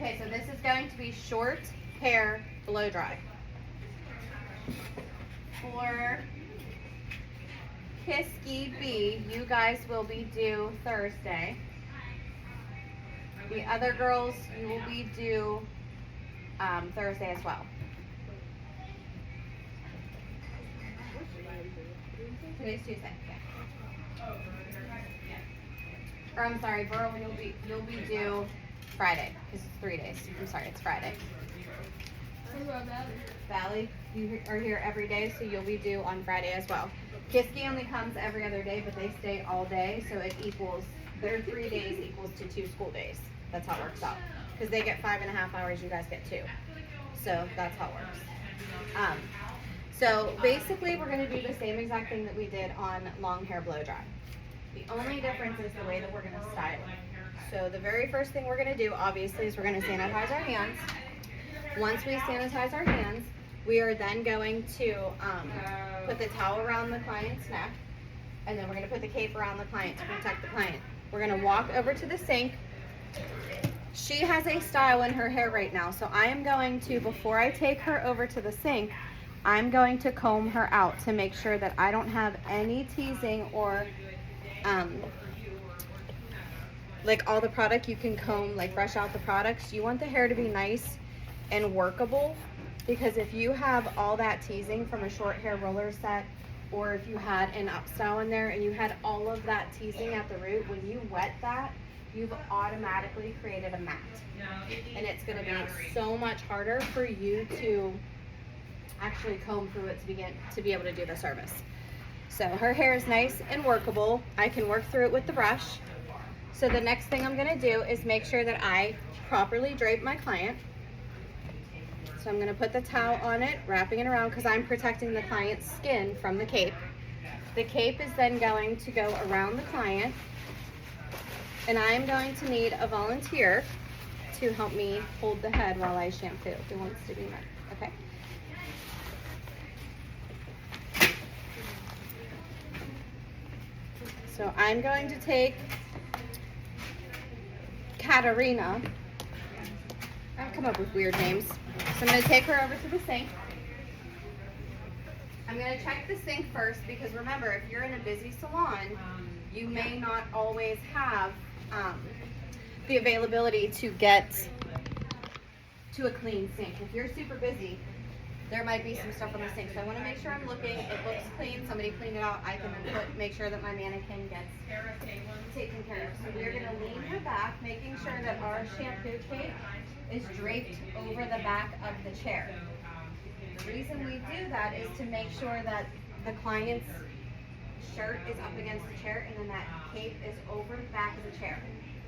Okay, so this is going to be short hair blow dry. For Kiski B, you guys will be due Thursday. The other girls, you will be due Thursday as well. Today's Tuesday. Yeah. Or I'm sorry, Burl, you'll be due Friday because it's 3 days. I'm sorry, it's Friday. What about Valley? Valley, you are here every day, so you'll be due on Friday as well. Kiski only comes every other day, but they stay all day, so it equals, their 3 days equals to 2 school days. That's how it works out. Because they get 5.5 hours, you guys get 2. So that's how it works. So basically, we're going to do the same exact thing that we did on long hair blow dry. The only difference is the way that we're going to style it. So the very first thing we're going to do, obviously, is we're going to sanitize our hands. Once we sanitize our hands, we are then going to put the towel around the client's neck, and then we're going to put the cape around the client to protect the client. We're going to walk over to the sink. She has a style in her hair right now, so I am going to, before I take her over to the sink, I'm going to comb her out to make sure that I don't have any teasing or like all the product you can comb, like brush out the products. You want the hair to be nice and workable, because if you have all that teasing from a short hair roller set, or if you had an up style in there and you had all of that teasing at the root, when you wet that, you've automatically created a mat, and it's going to be so much harder for you to actually comb through it to be able to do the service. So her hair is nice and workable. I can work through it with the brush. So the next thing I'm going to do is make sure that I properly drape my client. So I'm going to put the towel on it, wrapping it around, because I'm protecting the client's skin from the cape. The cape is then going to go around the client, and I'm going to need a volunteer to help me hold the head while I shampoo. Who wants to be mine? Okay. So I'm going to take Katarina. I come up with weird names. So I'm going to take her over to the sink. I'm going to check the sink first, because remember, if you're in a busy salon, you may not always have the availability to get to a clean sink. If you're super busy, there might be some stuff on the sink. So I want to make sure I'm looking, it looks clean, somebody cleaned it out, I can then make sure that my mannequin gets taken care of. So we're going to lean her back, making sure that our shampoo cape is draped over the back of the chair. The reason we do that is to make sure that the client's shirt is up against the chair, and then that cape is over the back of the chair.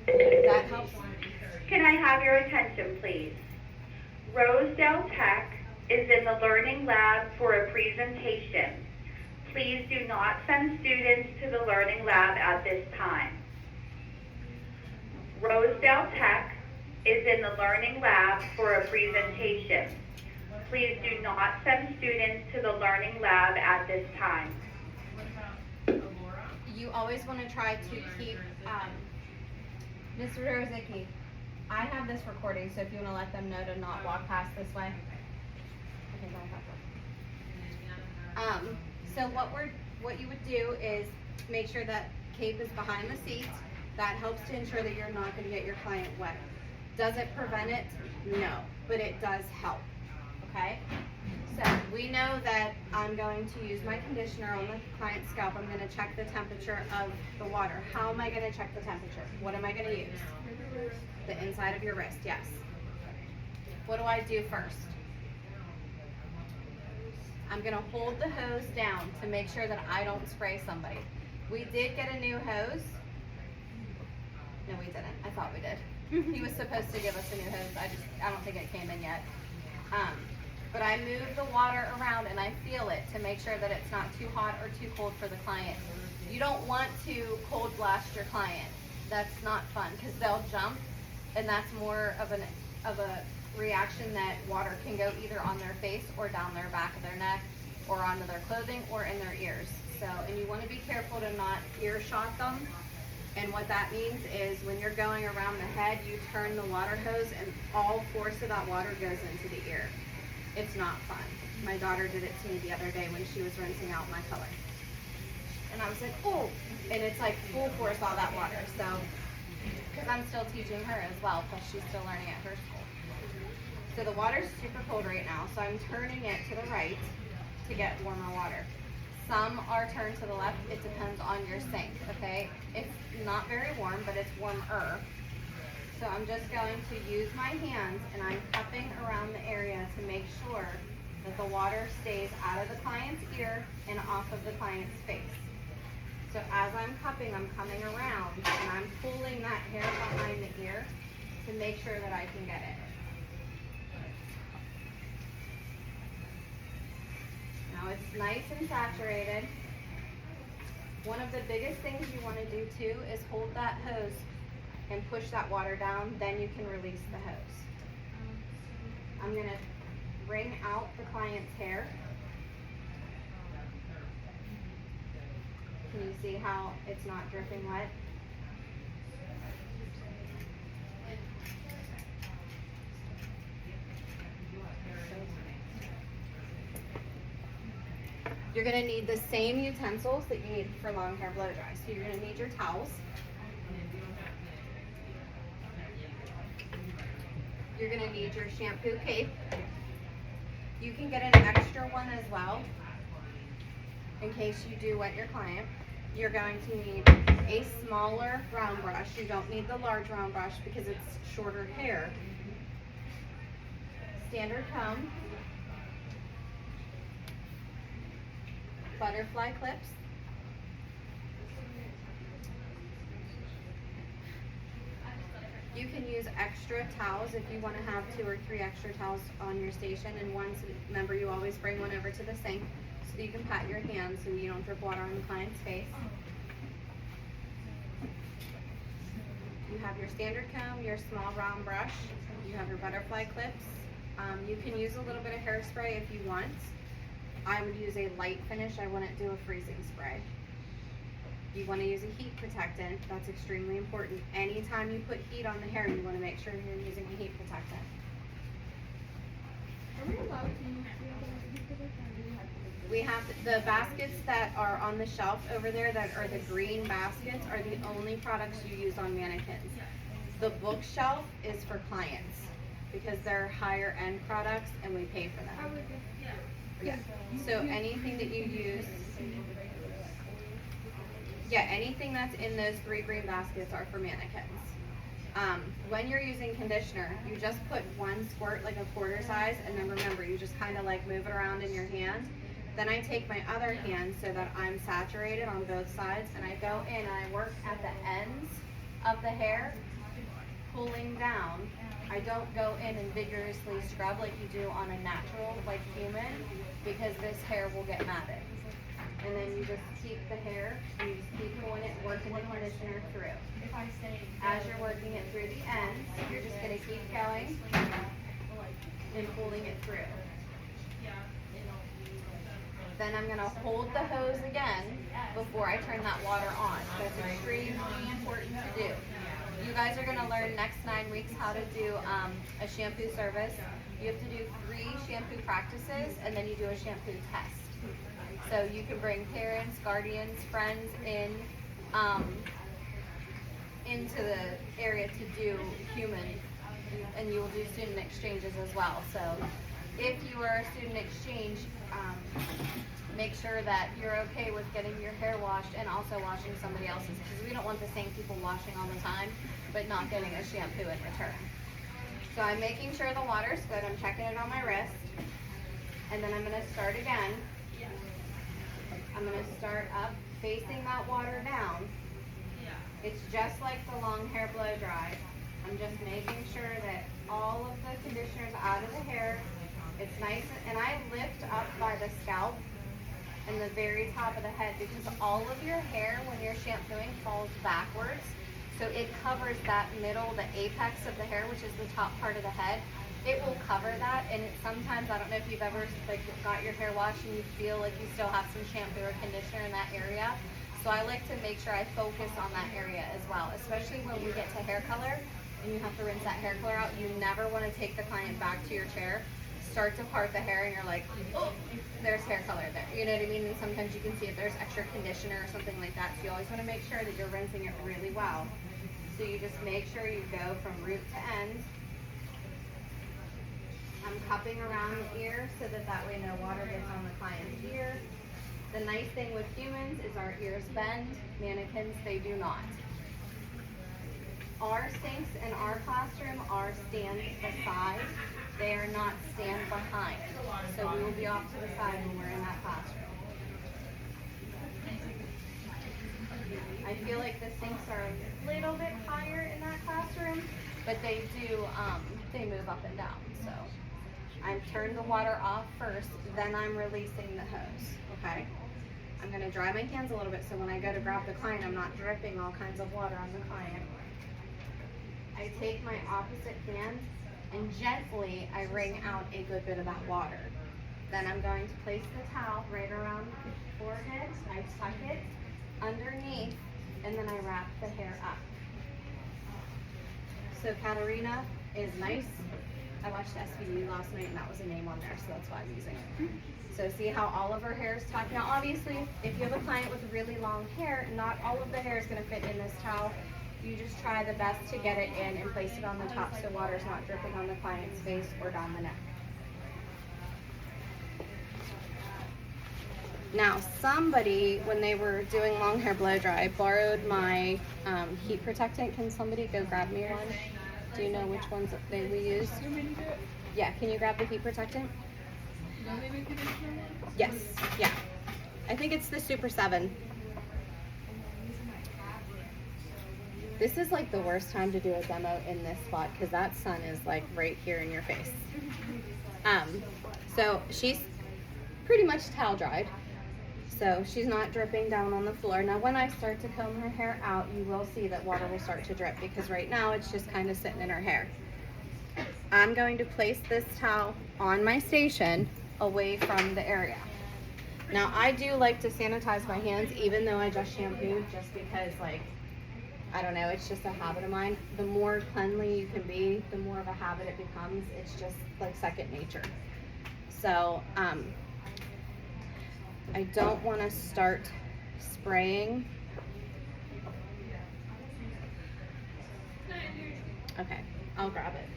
That helps. Can I have your attention, please? Rosedale Tech is in the Learning Lab for a presentation. Please do not send students to the Learning Lab at this time. Rosedale Tech is in the Learning Lab for a presentation. Please do not send students to the Learning Lab at this time. You always want to try to keep, Mr. Rozicki, I have this recording, so if you want to let them know to not walk past this way. Okay, so what you would do is make sure that cape is behind the seat. That helps to ensure that you're not going to get your client wet. Does it prevent it? No, but it does help. Okay? So we know that I'm going to use my conditioner on the client's scalp. I'm going to check the temperature of the water. How am I going to check the temperature? What am I going to use? The inside of your wrist, yes. What do I do first? I'm going to hold the hose down to make sure that I don't spray somebody. We did get a new hose. No, we didn't. I thought we did. He was supposed to give us a new hose. I don't think it came in yet. But I move the water around and I feel it to make sure that it's not too hot or too cold for the client. You don't want to cold blast your client. That's not fun, because they'll jump, and that's more of a reaction that water can go either on their face or down their back of their neck or onto their clothing or in their ears. So, and you want to be careful to not ear shot them. And what that means is when you're going around the head, you turn the water hose and all force of that water goes into the ear. It's not fun. My daughter did it to me the other day when she was rinsing out my color. And I was like, oh, and it's like full force all that water. So, because I'm still teaching her as well, plus she's still learning at her school. So the water's super cold right now, so I'm turning it to the right to get warmer water. Some are turned to the left. It depends on your sink, okay? It's not very warm, but it's warmer. So I'm just going to use my hands and I'm cupping around the area to make sure that the water stays out of the client's ear and off of the client's face. So as I'm cupping, I'm coming around and I'm pulling that hair behind the ear to make sure that I can get it. Now it's nice and saturated. One of the biggest things you want to do too is hold that hose and push that water down, then you can release the hose. I'm going to wring out the client's hair. Can you see how it's not dripping wet? You're going to need the same utensils that you need for long hair blow dry. So you're going to need your towels. You're going to need your shampoo cape. You can get an extra one as well in case you do wet your client. You're going to need a smaller round brush. You don't need the large round brush because it's shorter hair. Standard comb. Butterfly clips. You can use extra towels if you want to have 2 or 3 extra towels on your station, and one, so remember you always bring one over to the sink so that you can pat your hands so you don't drip water on the client's face. You have your standard comb, your small round brush, you have your butterfly clips. You can use a little bit of hairspray if you want. I would use a light finish. I wouldn't do a freezing spray. You want to use a heat protectant. That's extremely important. Anytime you put heat on the hair, you want to make sure you're using a heat protectant. Are we allowed to use the We have the baskets that are on the shelf over there that are the green baskets are the only products you use on mannequins. The bookshelf is for clients because they're higher end products and we pay for them. Yeah. So anything that you use, anything that's in those 3 green baskets are for mannequins. When you're using conditioner, you just put 1 squirt, like a quarter size, and then remember, you just kind of like move it around in your hand. Then I take my other hand so that I'm saturated on both sides, and I go in and I work at the ends of the hair, pulling down. I don't go in and vigorously scrub like you do on a natural, like human, because this hair will get matted. And then you just keep the hair, and you just keep pulling it, working the conditioner through. As you're working it through the ends, you're just going to keep going and pulling it through. Then I'm going to hold the hose again before I turn that water on. That's extremely important to do. You guys are going to learn next 9 weeks how to do a shampoo service. You have to do 3 shampoo practices and then you do a shampoo test. So you can bring parents, guardians, friends into the area to do human, and you will do student exchanges as well. So if you are a student exchange, make sure that you're okay with getting your hair washed and also washing somebody else's, because we don't want the same people washing all the time but not getting a shampoo in return. So I'm making sure the water's good. I'm checking it on my wrist, and then I'm going to start again. I'm going to start up, facing that water down. It's just like the long hair blow dry. I'm just making sure that all of the conditioner's out of the hair. It's nice, and I lift up by the scalp and the very top of the head, because all of your hair when you're shampooing falls backwards. So it covers that middle, the apex of the hair, which is the top part of the head. It will cover that, and it sometimes, I don't know if you've ever got your hair washed and you feel like you still have some shampoo or conditioner in that area. So I like to make sure I focus on that area as well, especially when we get to hair color and you have to rinse that hair color out. You never want to take the client back to your chair, start to part the hair, and you're like, oh, there's hair color there. You know what I mean? And sometimes you can see if there's extra conditioner or something like that. So you always want to make sure that you're rinsing it really well. So you just make sure you go from root to end. I'm cupping around the ear so that way no water gets on the client's ear. The nice thing with humans is our ears bend. Mannequins, they do not. Our sinks in our classroom are stand beside. They are not stand behind. So we will be off to the side when we're in that classroom. I feel like the sinks are a little bit higher in that classroom, but they do, they move up and down. So I'm turning the water off first, then I'm releasing the hose, okay? I'm gonna dry my hands a little bit so when I go to grab the client, I'm not dripping all kinds of water on the client. I take my opposite hand and gently I wring out a good bit of that water. Then I'm going to place the towel right around the forehead. I tuck it underneath and then I wrap the hair up. So Katarina is nice. I watched SVU last night and that was a name on there, so that's why I'm using it. So see how all of her hair is tucked? Now obviously, if you have a client with really long hair, not all of the hair is gonna fit in this towel. You just try the best to get it in and place it on the top so water's not dripping on the client's face or down the neck. Now somebody, when they were doing long hair blow dry, borrowed my heat protectant. Can somebody go grab me one? Do you know which ones we use? Yeah, can you grab the heat protectant? Yes, yeah. I think it's the Super 7. This is like the worst time to do a demo in this spot because that sun is like right here in your face. So she's pretty much towel dried. So she's not dripping down on the floor. Now when I start to comb her hair out, you will see that water will start to drip because right now it's just kind of sitting in her hair. I'm going to place this towel on my station away from the area. Now I do like to sanitize my hands even though I just shampooed just because like, I don't know, it's just a habit of mine. The more cleanly you can be, the more of a habit it becomes. It's just like second nature. So I don't want to start spraying. Okay, I'll grab it.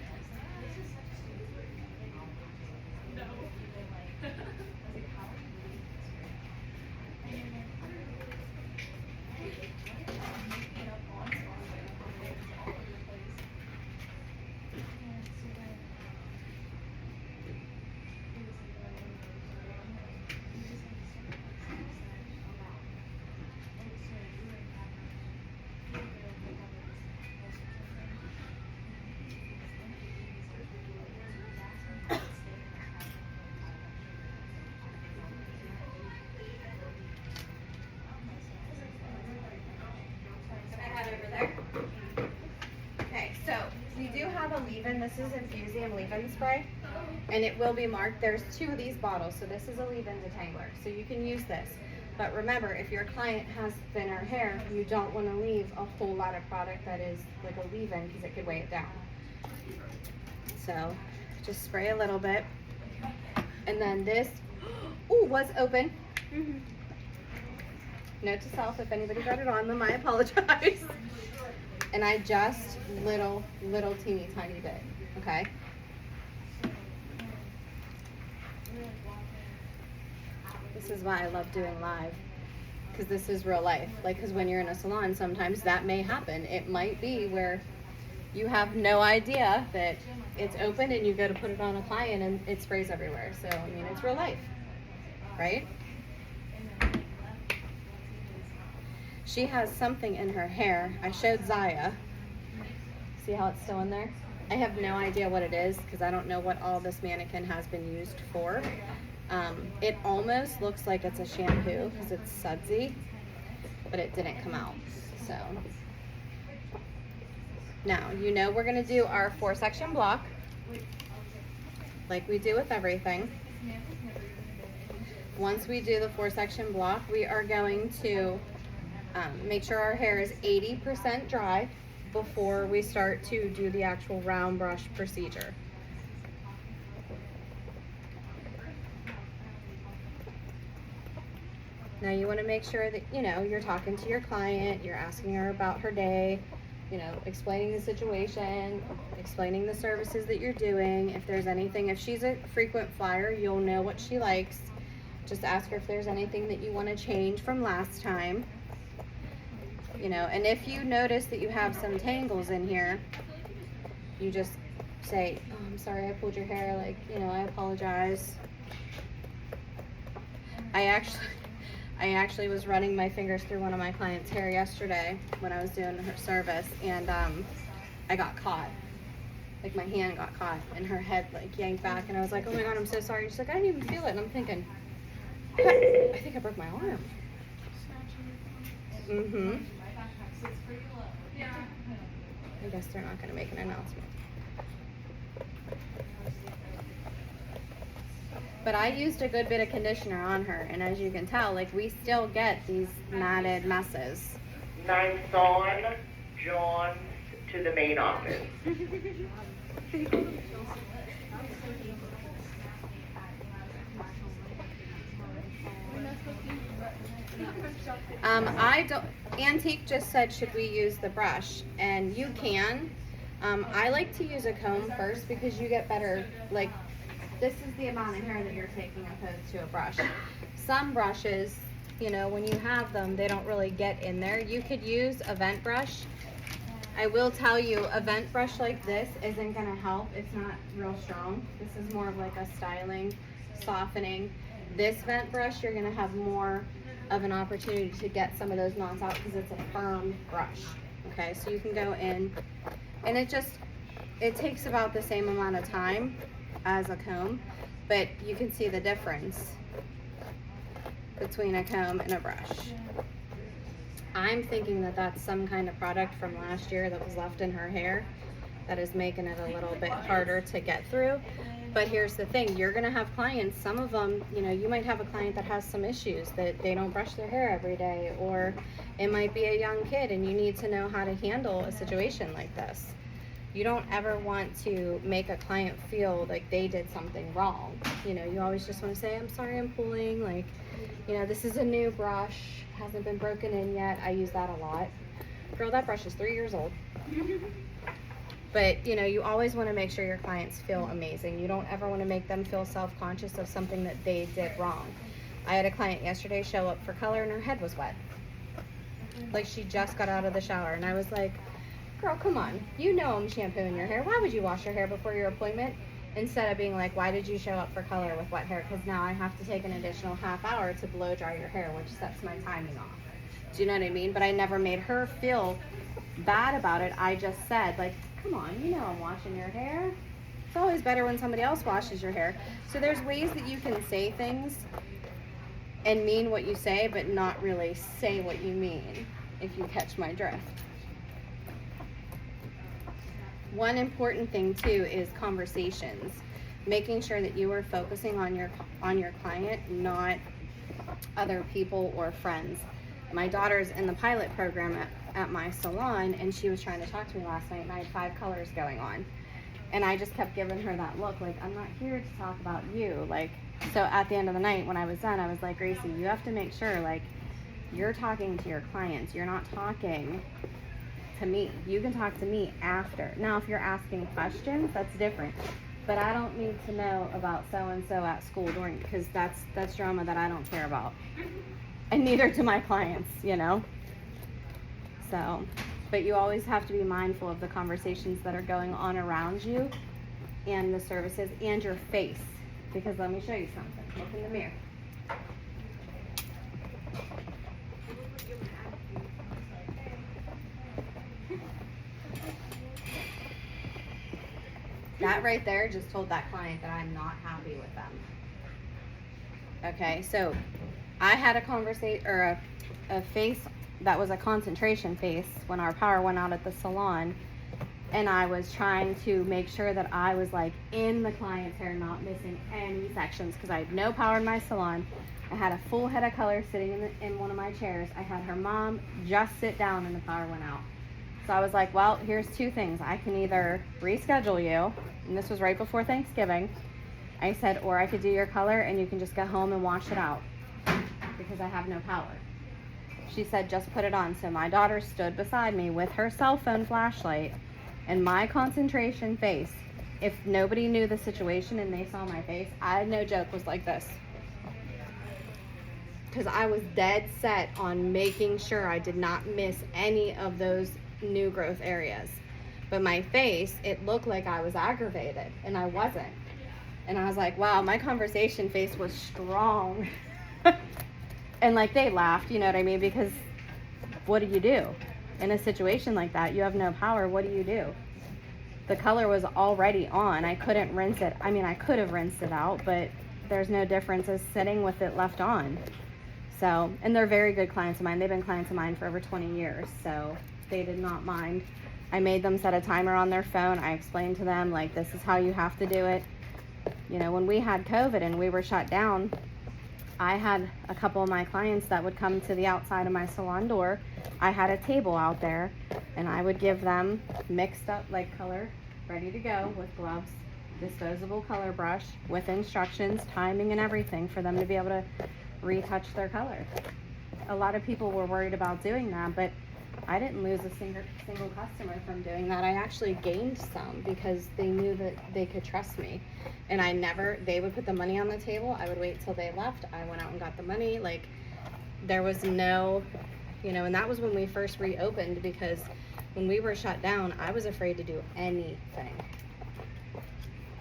Leave-in. This is Infusium leave-in spray, and it will be marked. There's 2 of these bottles, so this is a leave-in detangler, so you can use this. But remember, if your client has thinner hair, you don't want to leave a whole lot of product that is like a leave-in because it could weigh it down. So just spray a little bit, and then this was open. Note to self, if anybody got it on them, I apologize. And I just little teeny tiny bit, okay? This is why I love doing live, because this is real life. Like, because when you're in a salon, sometimes that may happen. It might be where you have no idea that it's open and you go to put it on a client and it sprays everywhere. So, I mean, it's real life, right? She has something in her hair. I showed Zaya. See how it's still in there? I have no idea what it is because I don't know what all this mannequin has been used for. It almost looks like it's a shampoo because it's sudsy, but it didn't come out. So now, you know we're gonna do our 4-section block like we do with everything. Once we do the 4-section block, we are going to Make sure our hair is 80% dry before we start to do the actual round brush procedure. Now you want to make sure that, you know, you're talking to your client, you're asking her about her day, you know, explaining the situation, explaining the services that you're doing. If there's anything, if she's a frequent flyer, you'll know what she likes. Just ask her if there's anything that you want to change from last time. You know, and if you notice that you have some tangles in here, you just say, oh, I'm sorry I pulled your hair, like, you know, I apologize. I actually was running my fingers through one of my clients' hair yesterday when I was doing her service, and I got caught. Like, my hand got caught and her head like yanked back, and I was like, oh my god, I'm so sorry. She's like, I didn't even feel it. And I'm thinking, I think I broke my arm. I guess they're not going to make an announcement. But I used a good bit of conditioner on her, and as you can tell, like, we still get these matted messes. Nice on John's to the main office. Antique just said, should we use the brush? And you can. I like to use a comb first because you get better, like, this is the amount of hair that you're taking opposed to a brush. Some brushes, you know, when you have them, they don't really get in there. You could use a vent brush. I will tell you, a vent brush like this isn't going to help. It's not real strong. This is more of like a styling, softening. This vent brush, you're going to have more of an opportunity to get some of those knots out because it's a firm brush. Okay, so you can go in, and it takes about the same amount of time as a comb, but you can see the difference between a comb and a brush. I'm thinking that that's some kind of product from last year that was left in her hair that is making it a little bit harder to get through. But here's the thing, you're gonna have clients, some of them, you know, you might have a client that has some issues, that they don't brush their hair every day, or it might be a young kid and you need to know how to handle a situation like this. You don't ever want to make a client feel like they did something wrong. You know, you always just want to say, I'm sorry I'm pulling, like, you know, this is a new brush, hasn't been broken in yet. I use that a lot. Girl, that brush is 3 years old. But, you know, you always want to make sure your clients feel amazing. You don't ever want to make them feel self-conscious of something that they did wrong. I had a client yesterday show up for color and her head was wet. Like, she just got out of the shower, and I was like, girl, come on. You know I'm shampooing your hair. Why would you wash your hair before your appointment? Instead of being like, why did you show up for color with wet hair? Because now I have to take an additional half hour to blow dry your hair, which sets my timing off. Do you know what I mean? But I never made her feel bad about it. I just said, like, come on, you know I'm washing your hair. It's always better when somebody else washes your hair. So there's ways that you can say things and mean what you say, but not really say what you mean, if you catch my drift. One important thing too is conversations. Making sure that you are focusing on your client, not other people or friends. My daughter's in the pilot program at my salon, and she was trying to talk to me last night, and I had 5 colors going on. And I just kept giving her that look, like, I'm not here to talk about you. Like, so at the end of the night, when I was done, I was like, Gracie, you have to make sure, like, you're talking to your clients. You're not talking to me. You can talk to me after. Now, if you're asking questions, that's different. But I don't need to know about so-and-so at school during, because that's drama that I don't care about. And neither do my clients, you know? So, but you always have to be mindful of the conversations that are going on around you and the services and your face. Because let me show you something. Look in the mirror. That right there just told that client that I'm not happy with them. Okay, so I had a conversation, or a face that was a concentration face when our power went out at the salon, and I was trying to make sure that I was like in the client's hair, not missing any sections, because I had no power in my salon. I had a full head of color sitting in one of my chairs. I had her mom just sit down and the power went out. So I was like, well, here's two things. I can either reschedule you, and this was right before Thanksgiving. I said, or I could do your color and you can just go home and wash it out because I have no power. She said, just put it on. So my daughter stood beside me with her cell phone flashlight, and my concentration face, if nobody knew the situation and they saw my face, I no joke was like this. Because I was dead set on making sure I did not miss any of those new growth areas. But my face, it looked like I was aggravated, and I wasn't. And I was like, wow, my conversation face was strong. And like they laughed, you know what I mean? Because what do you do? In a situation like that, you have no power. What do you do? The color was already on. I couldn't rinse it. I mean, I could have rinsed it out, but there's no difference as sitting with it left on. So, and they're very good clients of mine. They've been clients of mine for over 20 years, so they did not mind. I made them set a timer on their phone. I explained to them, like, this is how you have to do it. You know, when we had COVID and we were shut down, I had a couple of my clients that would come to the outside of my salon door. I had a table out there, and I would give them mixed up like color, ready to go, with gloves, disposable color brush, with instructions, timing, and everything for them to be able to retouch their color. A lot of people were worried about doing that, but I didn't lose a single customer from doing that. I actually gained some because they knew that they could trust me. And they would put the money on the table. I would wait till they left. I went out and got the money. Like, there was no, you know, and that was when we first reopened, because when we were shut down, I was afraid to do anything.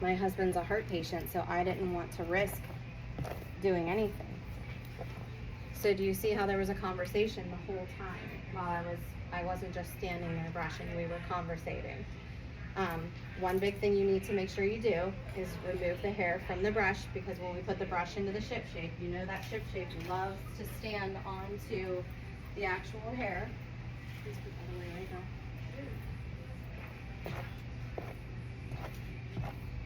My husband's a heart patient, so I didn't want to risk doing anything. So do you see how there was a conversation the whole time while I wasn't just standing there brushing, we were conversating. One big thing you need to make sure you do is remove the hair from the brush, because when we put the brush into the ship shape, you know that ship shape loves to stand onto the actual hair. Please put that away right now.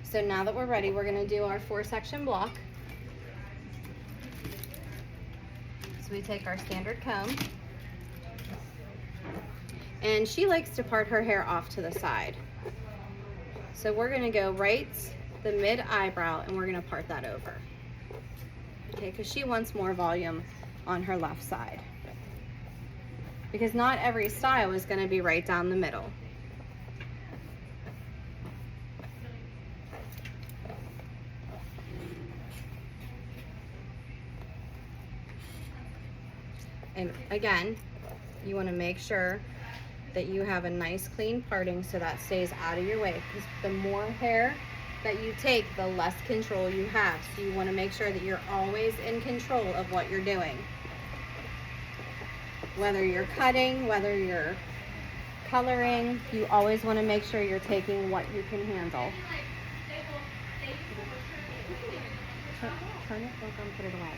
So now that we're ready, we're gonna do our 4-section block. So we take our standard comb, and she likes to part her hair off to the side. So we're gonna go right the mid eyebrow, and we're gonna part that over. Okay, because she wants more volume on her left side. Because not every style is gonna be right down the middle. And again, you want to make sure that you have a nice clean parting so that stays out of your way, because the more hair that you take, the less control you have. So you want to make sure that you're always in control of what you're doing. Whether you're cutting, whether you're coloring, you always want to make sure you're taking what you can handle. Turn it, don't go and put it away.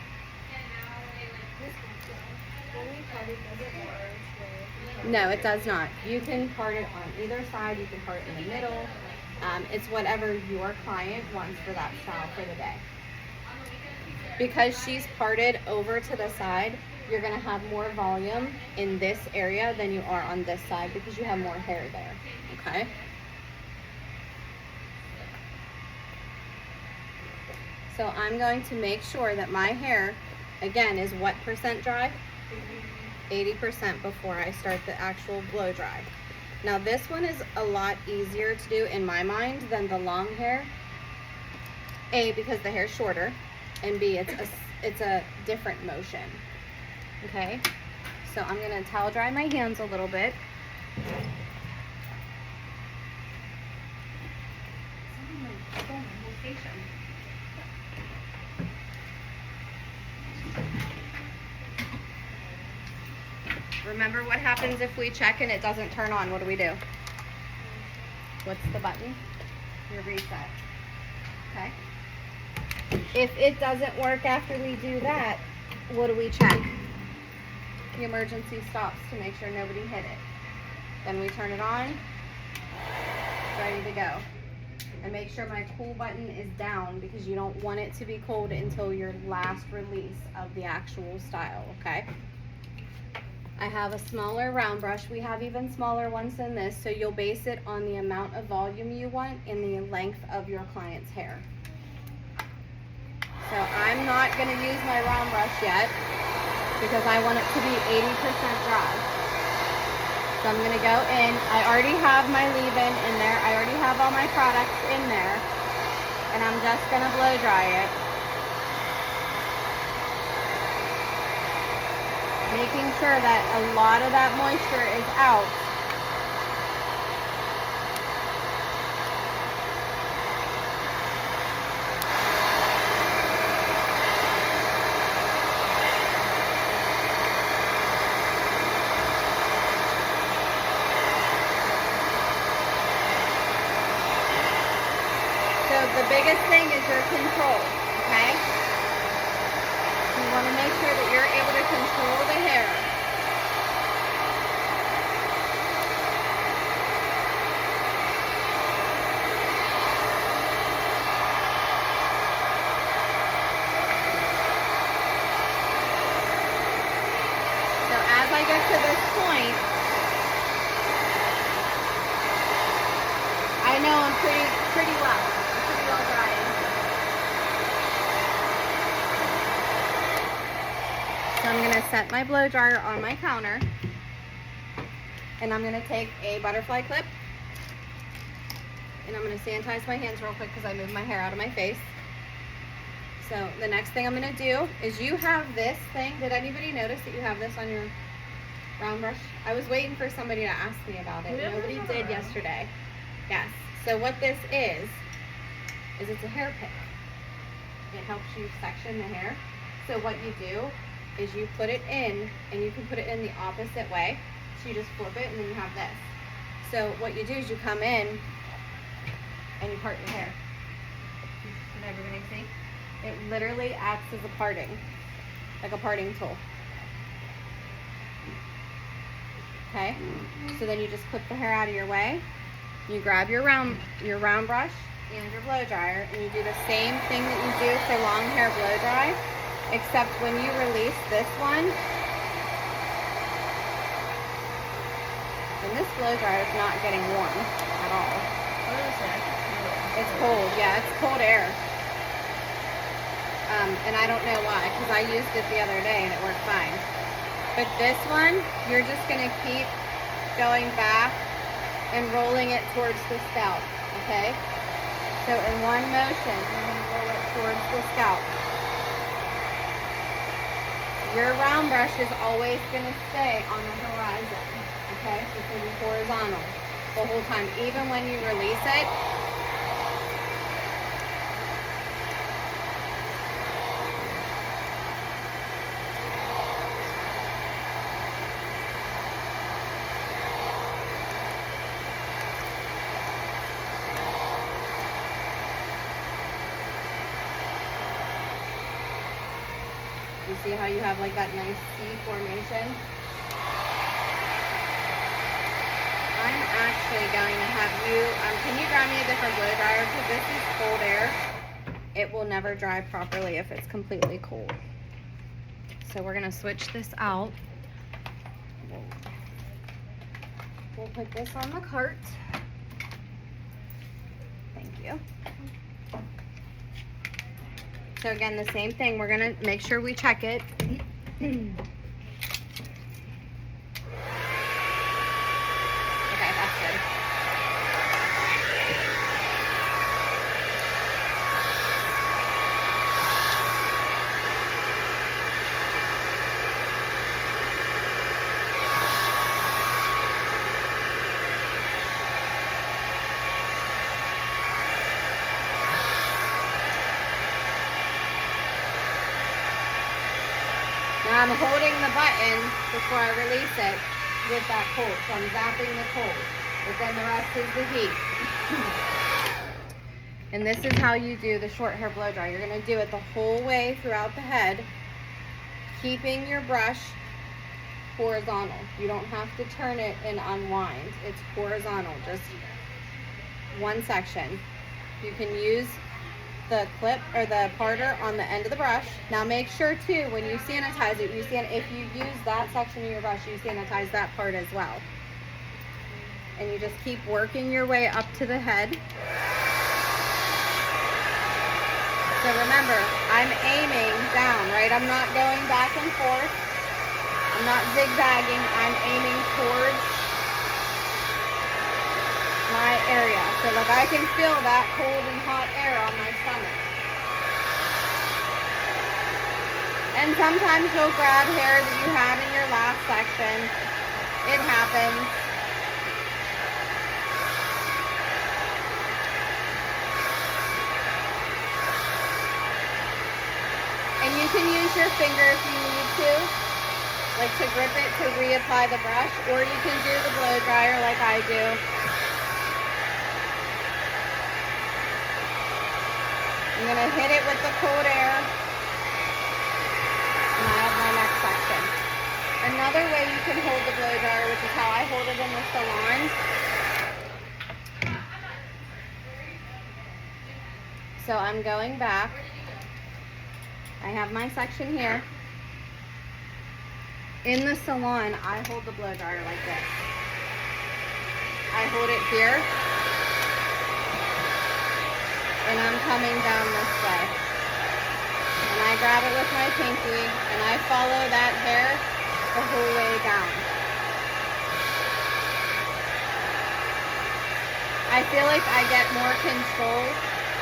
No, it does not. You can part it on either side. You can part it in the middle. It's whatever your client wants for that style for the day. Because she's parted over to the side, you're going to have more volume in this area than you are on this side, because you have more hair there. Okay? So I'm going to make sure that my hair, again, is what percent dry? 80% before I start the actual blow dry. Now this one is a lot easier to do in my mind than the long hair. A, because the hair's shorter, and B, it's a different motion. Okay, so I'm gonna towel dry my hands a little bit. Remember what happens if we check and it doesn't turn on? What do we do? What's the button? Your reset. Okay. If it doesn't work after we do that, what do we check? The emergency stops to make sure nobody hit it. Then we turn it on. ready to go. And make sure my cool button is down because you don't want it to be cold until your last release of the actual style, okay? I have a smaller round brush. We have even smaller ones than this, so you'll base it on the amount of volume you want and the length of your client's hair. So I'm not gonna use my round brush yet because I want it to be 80% dry. So I'm gonna go in. I already have my leave-in in there. I already have all my products in there. And I'm just gonna blow dry it. Making sure that a lot of that moisture is out. So the biggest thing is your control, okay? You want to make sure that you're able to control the hair. So as I get to this point, I know I'm pretty well drying. So I'm gonna set my blow dryer on my counter, and I'm gonna take a butterfly clip, and I'm gonna sanitize my hands real quick because I moved my hair out of my face. So the next thing I'm gonna do is, you have this thing. Did anybody notice that you have this on your round brush? I was waiting for somebody to ask me about it. Nobody did yesterday. Yes. So what this is it's a hair pick. It helps you section the hair. So what you do is you put it in, and you can put it in the opposite way. So you just flip it, and then you have this. So what you do is you come in and you part your hair. Can everybody see? It literally acts as a parting, like a parting tool. Okay? So then you just clip the hair out of your way. You grab your round brush and your blow dryer, and you do the same thing that you do for long hair blow dry, except when you release this one, and this blow dryer is not getting warm at all. What is that? It's cold, yeah, it's cold air. And I don't know why, because I used it the other day and it worked fine. But this one, you're just gonna keep going back and rolling it towards the scalp, okay? So in one motion, you're gonna roll it towards the scalp. Your round brush is always gonna stay on the horizon, okay? It's gonna be horizontal the whole time, even when you release it. You see how you have like that nice C formation? I'm actually going to have you, can you grab me a different blow dryer? Because this is cold air. It will never dry properly if it's completely cold. So we're going to switch this out. We'll put this on the cart. Thank you. So again, the same thing. We're gonna make sure we check it. Okay, that's good. Now I'm holding the button before I release it with that cold. So I'm zapping the cold, but then the rest is the heat. And this is how you do the short hair blow dry. You're gonna do it the whole way throughout the head, keeping your brush horizontal. You don't have to turn it and unwind. It's horizontal. Just one section. You can use the clip or the parter on the end of the brush. Now make sure too, when you sanitize it, if you use that section of your brush, you sanitize that part as well. And you just keep working your way up to the head. So remember, I'm aiming down, right? I'm not going back and forth. I'm not zigzagging. I'm aiming towards my area. So like I can feel that cold and hot air on my stomach. And sometimes you'll grab hair that you had in your last section. It happens. And you can use your finger if you need to, like to grip it to reapply the brush, or you can do the blow dryer like I do. I'm gonna hit it with the cold air, and I have my next section. Another way you can hold the blow dryer, which is how I hold it in the salon. So I'm going back. I have my section here. In the salon, I hold the blow dryer like this. I hold it here, and I'm coming down this way. And I grab it with my pinky, and I follow that hair the whole way down. I feel like I get more control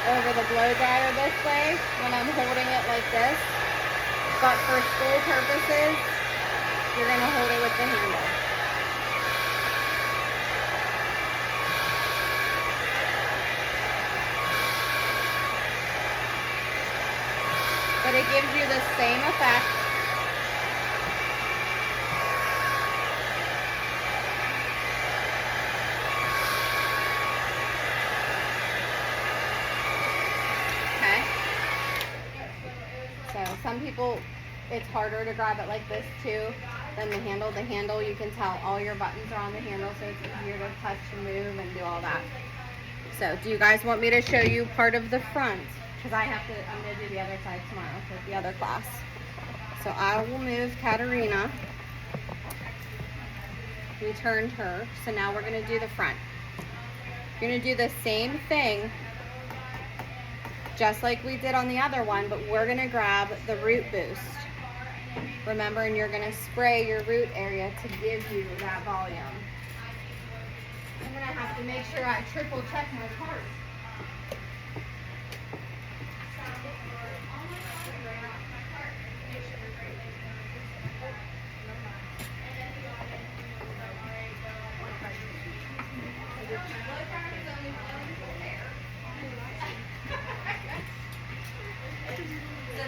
over the blow dryer this way when I'm holding it like this, but for school purposes, you're going to hold it with the handle. But it gives you the same effect. Some people, it's harder to grab it like this too than the handle. The handle, you can tell all your buttons are on the handle, so it's easier to touch and move and do all that. So do you guys want me to show you part of the front? Because I'm going to do the other side tomorrow with the other class. So I will move Katarina. We turned her. So now we're going to do the front. You're going to do the same thing just like we did on the other one, but we're gonna grab the root boost. Remember, and you're gonna spray your root area to give you that volume. I'm gonna have to make sure I triple check my part.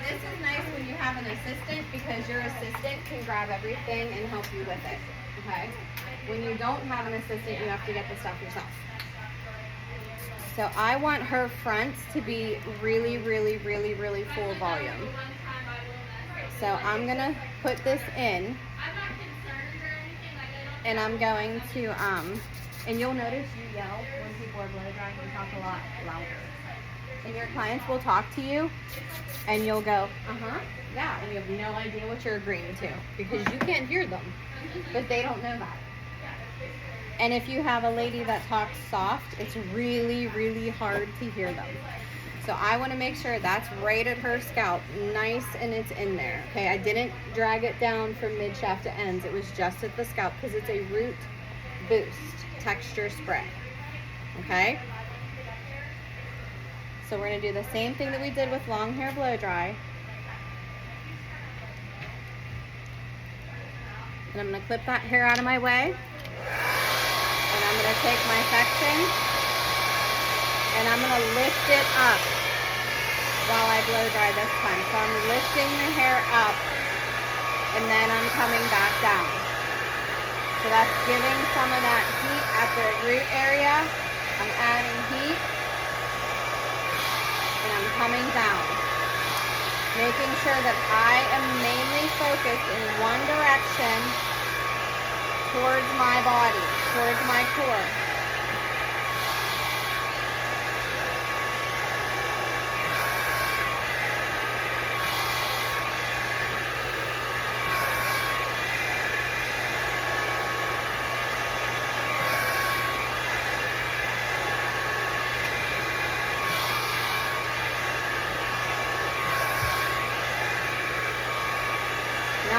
This is nice when you have an assistant, because your assistant can grab everything and help you with it, okay? When you don't have an assistant, you have to get the stuff yourself. So I want her front to be really, really, really, really full volume. So I'm gonna put this in, and I'm going to, and you'll notice you yell when people are blow drying, you talk a lot louder. And your clients will talk to you, and you'll go, yeah, and you have no idea what you're agreeing to, because you can't hear them, but they don't know that. And if you have a lady that talks soft, it's really, really hard to hear them. So I want to make sure that's right at her scalp, nice, and it's in there. Okay, I didn't drag it down from mid shaft to ends. It was just at the scalp, because it's a root boost texture spray. Okay. So we're going to do the same thing that we did with long hair blow dry. And I'm going to clip that hair out of my way. And I'm going to take my section, and I'm going to lift it up while I blow dry this time. So I'm lifting the hair up, and then I'm coming back down. So that's giving some of that heat at the root area. I'm adding heat. And I'm coming down, making sure that I am mainly focused in one direction towards my body, towards my core.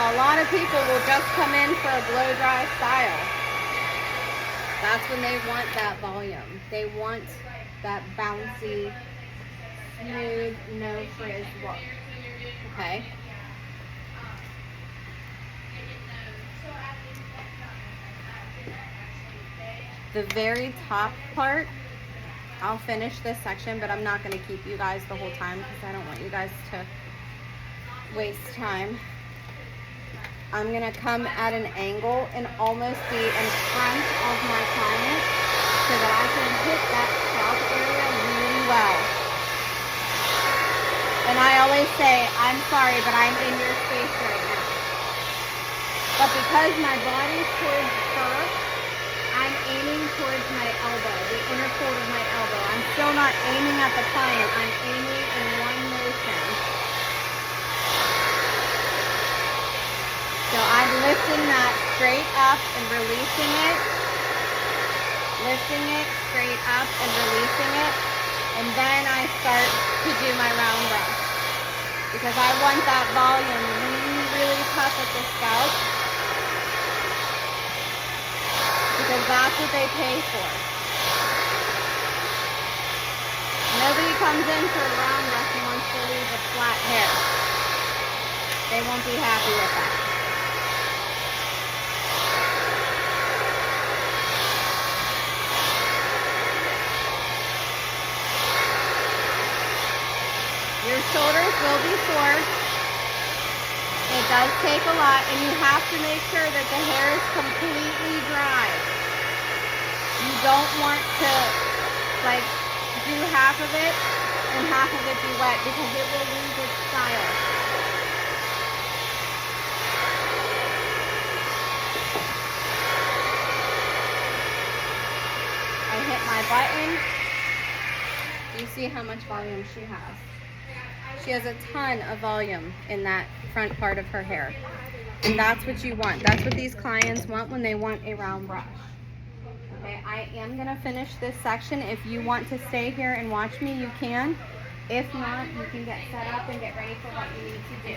Now, a lot of people will just come in for a blow dry style. That's when they want that volume. They want that bouncy, smooth, no frizz look. Okay? The very top part, I'll finish this section, but I'm not going to keep you guys the whole time because I don't want you guys to waste time. I'm going to come at an angle and almost be in front of my client so that I can hit that scalp area really well. And I always say, I'm sorry, but I'm in your space right now. But because my body's towards her, I'm aiming towards my elbow, the inner fold of my elbow. I'm still not aiming at the client. I'm aiming in one motion. So I'm lifting that straight up and releasing it. Lifting it straight up and releasing it. And then I start to do my round brush. Because I want that volume really, really tough at the scalp. Because that's what they pay for. Nobody comes in for a round brush and wants to leave with flat hair. They won't be happy with that. Your shoulders will be sore. It does take a lot, and you have to make sure that the hair is completely dry. You don't want to like do half of it and half of it be wet because it will lose its style. I hit my button. You see how much volume she has. She has a ton of volume in that front part of her hair. And that's what you want. That's what these clients want when they want a round brush. Okay, I am going to finish this section. If you want to stay here and watch me, you can. If not, you can get set up and get ready for what you need to do.